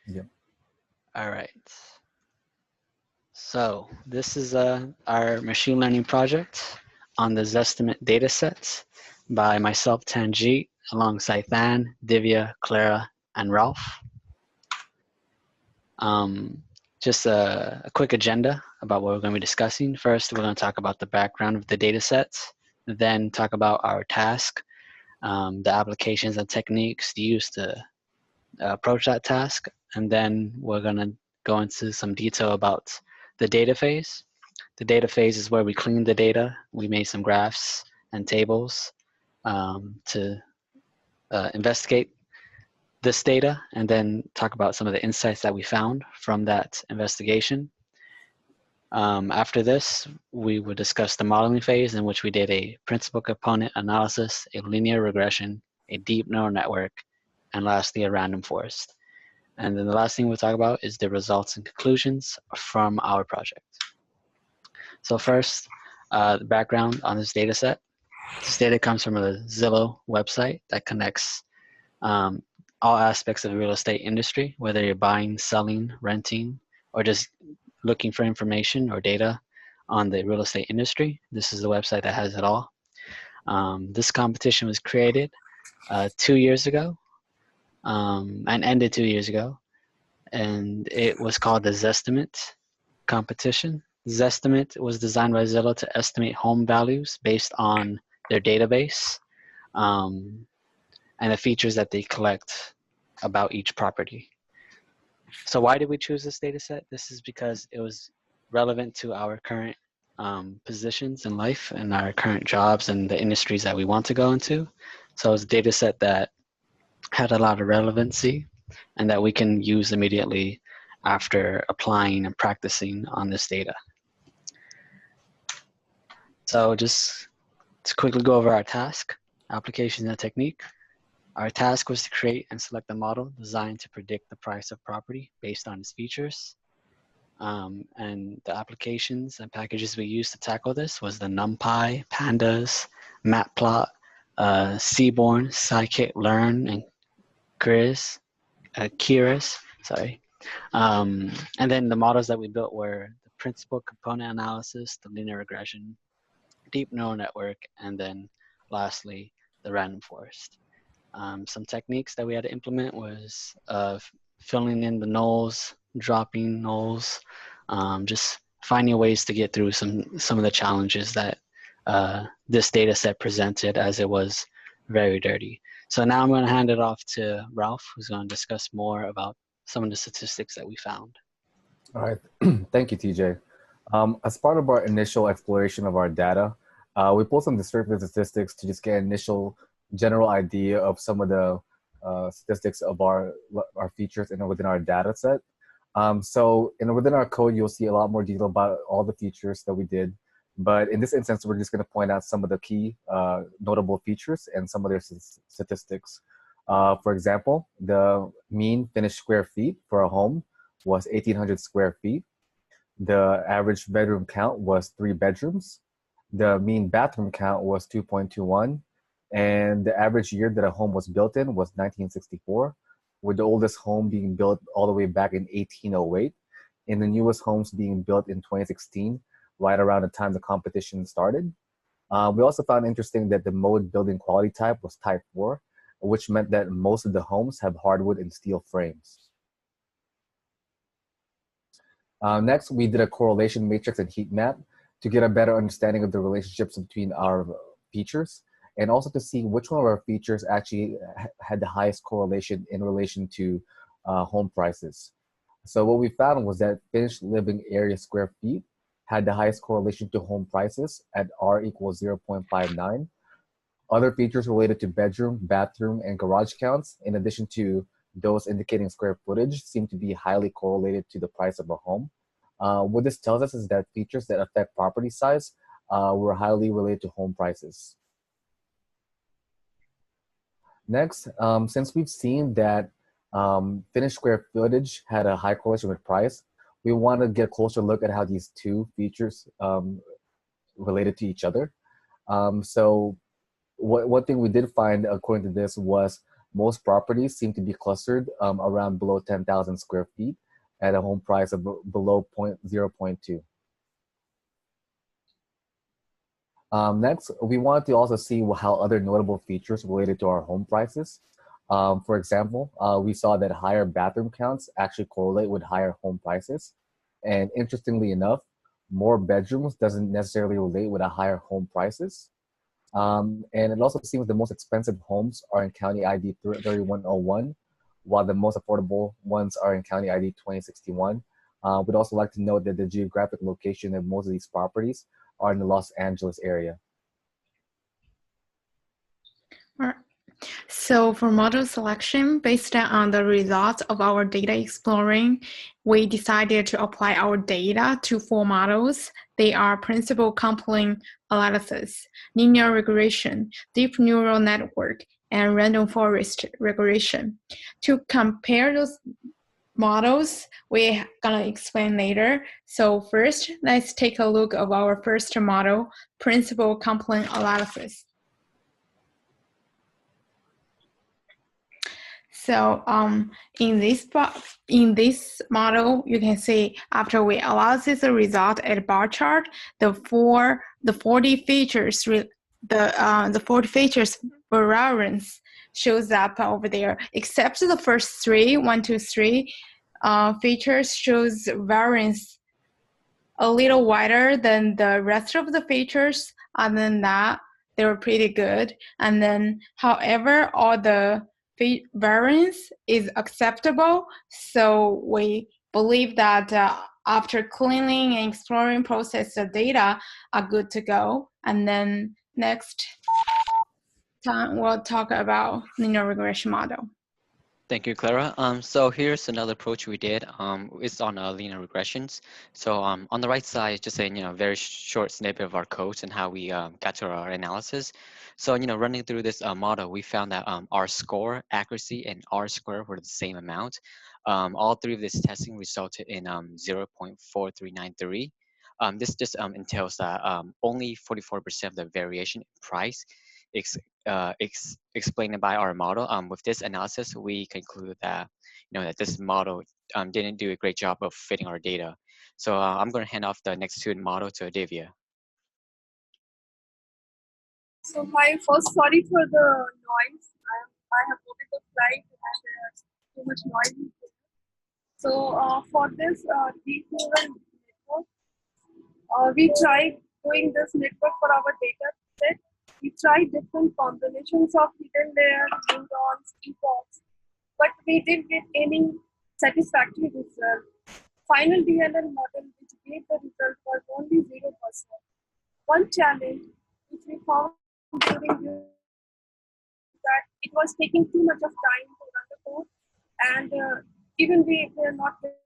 Yeah. All right. So this is our machine learning project on the Zestimate dataset by myself, Tanjit, alongside Thanh, Divya, Clara, and Ralf. Um, just a quick agenda about what we're going to be discussing. First, we're going to talk about the background of the datasets, then talk about our task, the applications and techniques used to approach that task, and then we're going to go into some detail about the data phase. The data phase is where we clean the data. We made some graphs and tables to investigate this data, and then talk about some of the insights that we found from that investigation. After this, we would discuss the modeling phase, in which we did a principal component analysis, a linear regression, a deep neural network, and lastly, a random forest. And then the last thing we'll talk about is the results and conclusions from our project. So first, the background on this data set. This data comes from a Zillow website that connects all aspects of the real estate industry, whether you're buying, selling, renting, or just looking for information or data on the real estate industry. This is the website that has it all. This competition was created 2 years ago and ended 2 years ago, and it was called the Zestimate competition. Zestimate was designed by Zillow to estimate home values based on their database and the features that they collect about each property. So why did we choose this data set? This is because it was relevant to our current positions in life and our current jobs and the industries that we want to go into. So it's a data set that had a lot of relevancy and that we can use immediately after applying and practicing on this data. So just to quickly go over our task, application and technique. Our task was to create and select a model designed to predict the price of property based on its features. And the applications and packages we used to tackle this was the NumPy, Pandas, Matplot, Seaborn, Scikit-learn, and Keras, sorry. And then the models that we built were the principal component analysis, the linear regression, deep neural network, and then lastly, the random forest. Some techniques that we had to implement was filling in the nulls, dropping nulls, just finding ways to get through some of the challenges that this data set presented, as it was very dirty. So now I'm going to hand it off to Ralf, who's going to discuss more about some of the statistics that we found. All right. Thank you, TJ. As part of our initial exploration of our data, we pulled some descriptive statistics to just get an initial general idea of some of the statistics of our features within our data set. So within our code, you'll see a lot more detail about all the features that we did. But in this instance, we're just going to point out some of the key notable features and some of their statistics. For example, the mean finished square feet for a home was 1,800 square feet. The average bedroom count was 3 bedrooms. The mean bathroom count was 2.21. And the average year that a home was built in was 1964, with the oldest home being built all the way back in 1808, and the newest homes being built in 2016, right around the time the competition started. We also found interesting that the mode building quality type was type 4, which meant that most of the homes have hardwood and steel frames. Next, we did a correlation matrix and heat map to get a better understanding of the relationships between our features, and also to see which one of our features actually had the highest correlation in relation to home prices. So what we found was that finished living area square feet had the highest correlation to home prices at R equals 0.59. Other features related to bedroom, bathroom, and garage counts, in addition to those indicating square footage, seem to be highly correlated to the price of a home. What this tells us is that features that affect property size were highly related to home prices. Next, since we've seen that finished square footage had a high correlation with price, we want to get a closer look at how these two features related to each other. So one thing we did find, according to this, was most properties seem to be clustered around below 10,000 square feet at a home price of below 0.2. Next, we wanted to also see how other notable features related to our home prices. For example, we saw that higher bathroom counts actually correlate with higher home prices. And interestingly enough, more bedrooms doesn't necessarily relate with a higher home prices. And it also seems the most expensive homes are in County ID 3101, while the most affordable ones are in County ID 2061. We'd also like to note that the geographic location of most of these properties are in the Los Angeles area. All right. So for model selection, based on the results of our data exploring, we decided to apply our data to 4 models. They are principal coupling analysis, linear regression, deep neural network, and random forest regression. To compare those models, we're gonna explain later. So first, let's take a look at our first model, principal coupling analysis. So in this model, you can see after we analyze the result at a bar chart, the 40 features variance shows up over there, except the first 3, 1, 2, 3 features shows variance a little wider than the rest of the features. Other than that, they were pretty good. And then, however, all the variance is acceptable. So we believe that after cleaning and exploring process, the data are good to go. And then next time we'll talk about linear regression model. Thank you, Clara. So here's another approach we did. It's on linear regressions. So on the right side, just a very short snippet of our code and how we got to our analysis. So running through this model, we found that R score, accuracy, and R square were the same amount. All 3 of this testing resulted in 0.4393. This just entails that only 44% of the variation in price is explained by our model. With this analysis, we conclude that that this model didn't do a great job of fitting our data. So I'm going to hand off the next student model to Divya. So my first sorry for the noise. I have moved the flight and there's too much noise. So for this deep neural network, we tried doing this network for our data set. We tried different combinations of hidden layer, neurons, epochs, but we didn't get any satisfactory result. Final DNN model which gave the result was only 0%. One challenge which we found during this that it was taking too much of time to run the code, and even we were not result.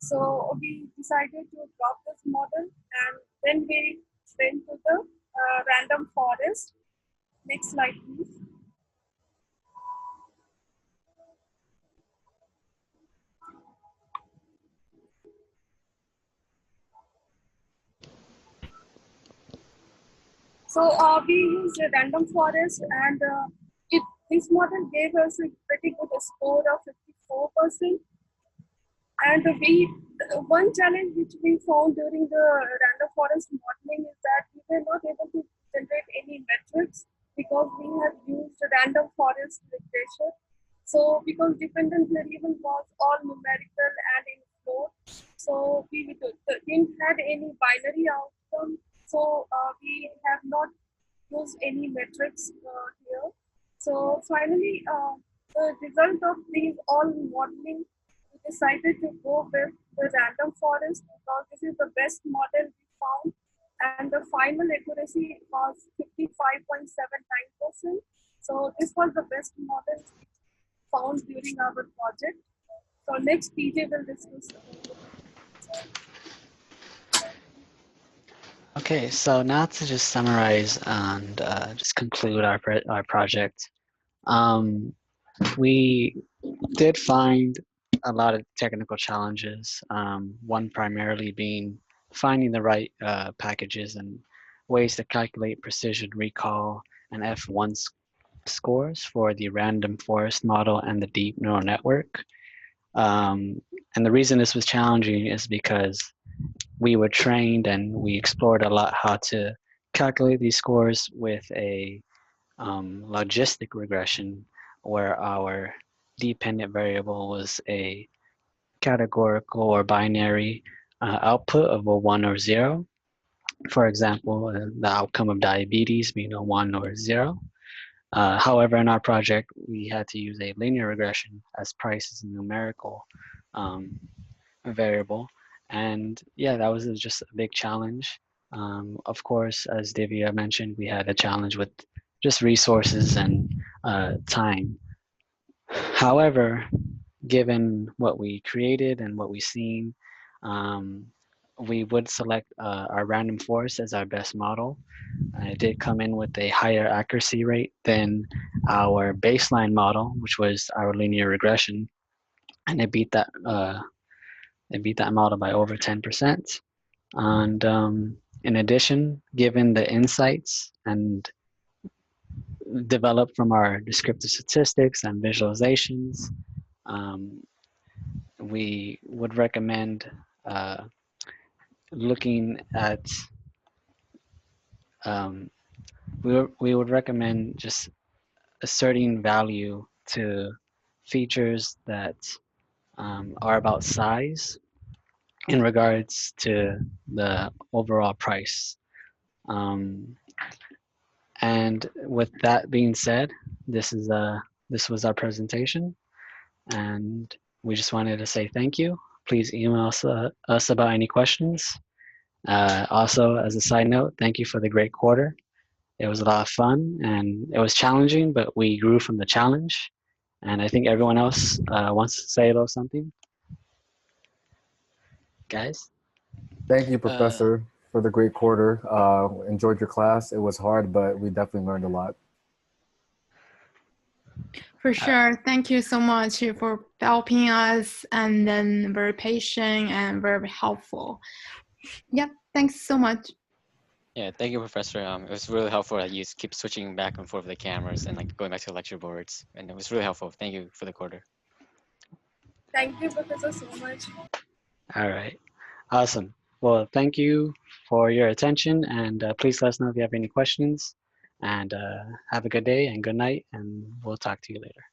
So we decided to drop this model, and then we went to the random forest. Next slide, please. So we used a random forest, and this model gave us a pretty good score of 54%. And one challenge which we found during the random forest modeling is that we were not able to generate any metrics because we have used random forest regression. So because dependent variable was all numerical and in float, so we didn't have any binary outcome. So we have not used any metrics here. So finally, the result of these all modeling, we decided to go with the random forest because this is the best model we found, and the final accuracy was 55.79%. So this was the best model we found during our project. So next, PJ will discuss. Okay, so now to just summarize and just conclude our project. We did find a lot of technical challenges, one primarily being finding the right packages and ways to calculate precision recall and F1 scores for the random forest model and the deep neural network. And the reason this was challenging is because we were trained and we explored a lot how to calculate these scores with a logistic regression, where our dependent variable was a categorical or binary output of a 1 or 0. For example, the outcome of diabetes being a 1 or 0. However, in our project, we had to use a linear regression as price is a numerical variable. And yeah, that was just a big challenge. Of course, as Divya mentioned, we had a challenge with just resources and time. However, given what we created and what we've seen, we would select our random forest as our best model. It did come in with a higher accuracy rate than our baseline model, which was our linear regression, and it beat that model by over 10%. And in addition, given the insights and developed from our descriptive statistics and visualizations, we would recommend looking at we would recommend just asserting value to features that are about size in regards to the overall price. And with that being said, this was our presentation, and we just wanted to say thank you. Please email us about any questions. Also, as a side note, thank you for the great quarter. It was a lot of fun and it was challenging, but we grew from the challenge. And I think everyone else wants to say a little something. Guys? Thank you, Professor, for the great quarter. Enjoyed your class. It was hard, but we definitely learned a lot. For sure. Thank you so much for helping us, and then very patient and very helpful. Yep. Thanks so much. Yeah, thank you, Professor. It was really helpful that you keep switching back and forth with the cameras and like going back to the lecture boards, and it was really helpful. Thank you for the quarter. Thank you, Professor, so much. All right. Awesome. Well, thank you for your attention, and please let us know if you have any questions. And have a good day and good night, and we'll talk to you later.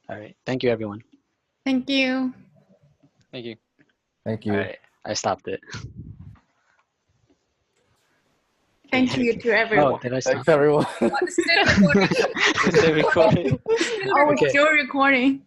All right. Thank you, everyone. Thank you. Thank you. Thank you. All right. I stopped it. Thank you to everyone. Oh, did I stop? Thanks, everyone. Still recording. Still recording. Oh, we're still recording.